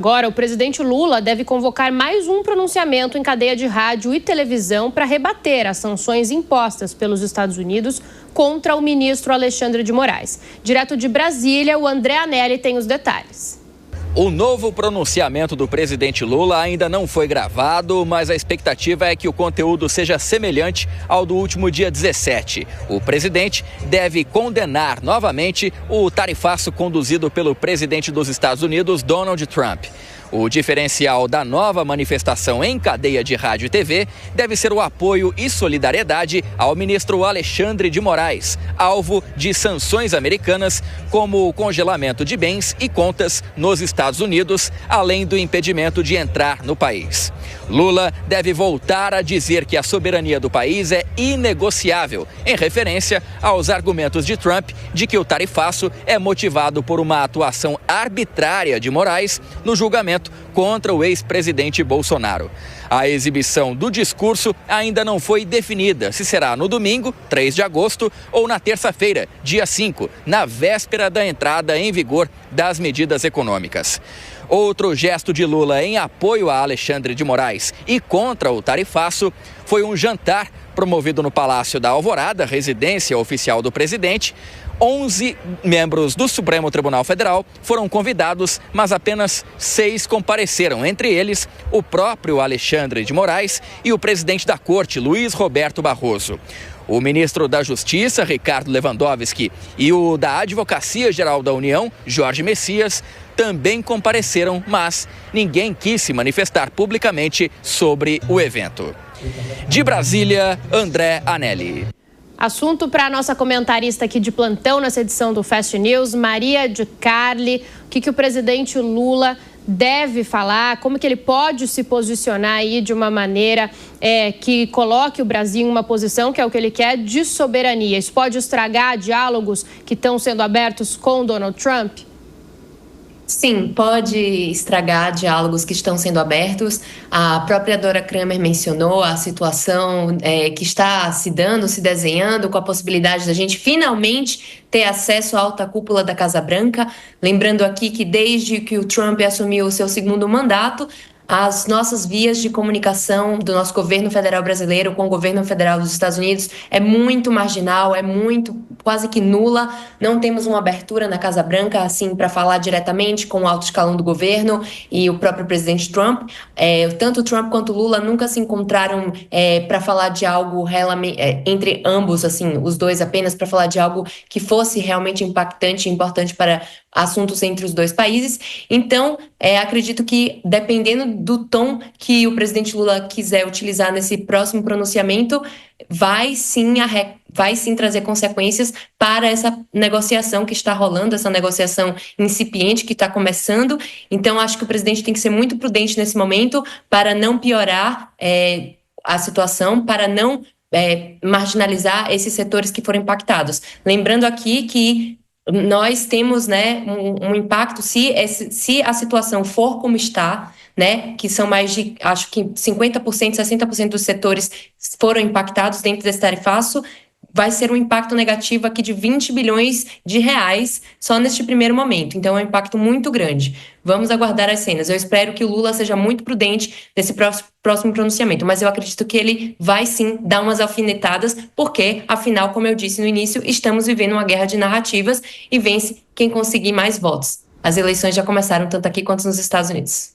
Agora, o presidente Lula deve convocar mais um pronunciamento em cadeia de rádio e televisão para rebater as sanções impostas pelos Estados Unidos contra o ministro Alexandre de Moraes. Direto de Brasília, o André Anelli tem os detalhes. O novo pronunciamento do presidente Lula ainda não foi gravado, mas a expectativa é que o conteúdo seja semelhante ao do último dia 17. O presidente deve condenar novamente o tarifaço conduzido pelo presidente dos Estados Unidos, Donald Trump. O diferencial da nova manifestação em cadeia de rádio e TV deve ser o apoio e solidariedade ao ministro Alexandre de Moraes, alvo de sanções americanas, como o congelamento de bens e contas nos Estados Unidos, além do impedimento de entrar no país. Lula deve voltar a dizer que a soberania do país é inegociável, em referência aos argumentos de Trump de que o tarifaço é motivado por uma atuação arbitrária de Moraes no julgamento contra o ex-presidente Bolsonaro. A exibição do discurso ainda não foi definida se será no domingo, 3 de agosto, ou na terça-feira, dia 5, na véspera da entrada em vigor das medidas econômicas. Outro gesto de Lula em apoio a Alexandre de Moraes e contra o tarifaço foi um jantar promovido no Palácio da Alvorada, residência oficial do presidente. 11 membros do Supremo Tribunal Federal foram convidados, mas apenas 6 compareceram, entre eles o próprio Alexandre de Moraes e o presidente da Corte, Luiz Roberto Barroso. O ministro da Justiça, Ricardo Lewandowski, e o da Advocacia Geral da União, Jorge Messias, também compareceram, mas ninguém quis se manifestar publicamente sobre o evento. De Brasília, André Anelli. Assunto para a nossa comentarista aqui de plantão nessa edição do Fast News, Maria de Carli. O que o presidente Lula deve falar, como que ele pode se posicionar aí de uma maneira que coloque o Brasil em uma posição, que é o que ele quer, de soberania. Isso pode estragar diálogos que estão sendo abertos com Donald Trump? Sim, pode estragar diálogos que estão sendo abertos. A própria Dora Kramer mencionou a situação que está se desenhando, com a possibilidade da gente finalmente ter acesso à alta cúpula da Casa Branca. Lembrando aqui que desde que o Trump assumiu o seu segundo mandato, as nossas vias de comunicação do nosso governo federal brasileiro com o governo federal dos Estados Unidos é muito marginal, é muito, quase que nula. Não temos uma abertura na Casa Branca, assim, para falar diretamente com o alto escalão do governo e o próprio presidente Trump. Tanto o Trump quanto o Lula nunca se encontraram para falar de algo entre ambos, assim, os dois apenas, para falar de algo que fosse realmente impactante e importante para assuntos entre os dois países. Então, acredito que, dependendo do tom que o presidente Lula quiser utilizar nesse próximo pronunciamento, vai sim trazer consequências para essa negociação que está rolando, essa negociação incipiente que está começando. Então, acho que o presidente tem que ser muito prudente nesse momento para não piorar a situação, para não marginalizar esses setores que foram impactados. Lembrando aqui que nós temos, um impacto se a situação for como está, que são mais de, acho que 50%, 60% dos setores foram impactados dentro desse tarifaço, vai ser um impacto negativo aqui de 20 bilhões de reais só neste primeiro momento. Então, é um impacto muito grande. Vamos aguardar as cenas. Eu espero que o Lula seja muito prudente nesse próximo pronunciamento, mas eu acredito que ele vai sim dar umas alfinetadas, porque, afinal, como eu disse no início, estamos vivendo uma guerra de narrativas e vence quem conseguir mais votos. As eleições já começaram tanto aqui quanto nos Estados Unidos.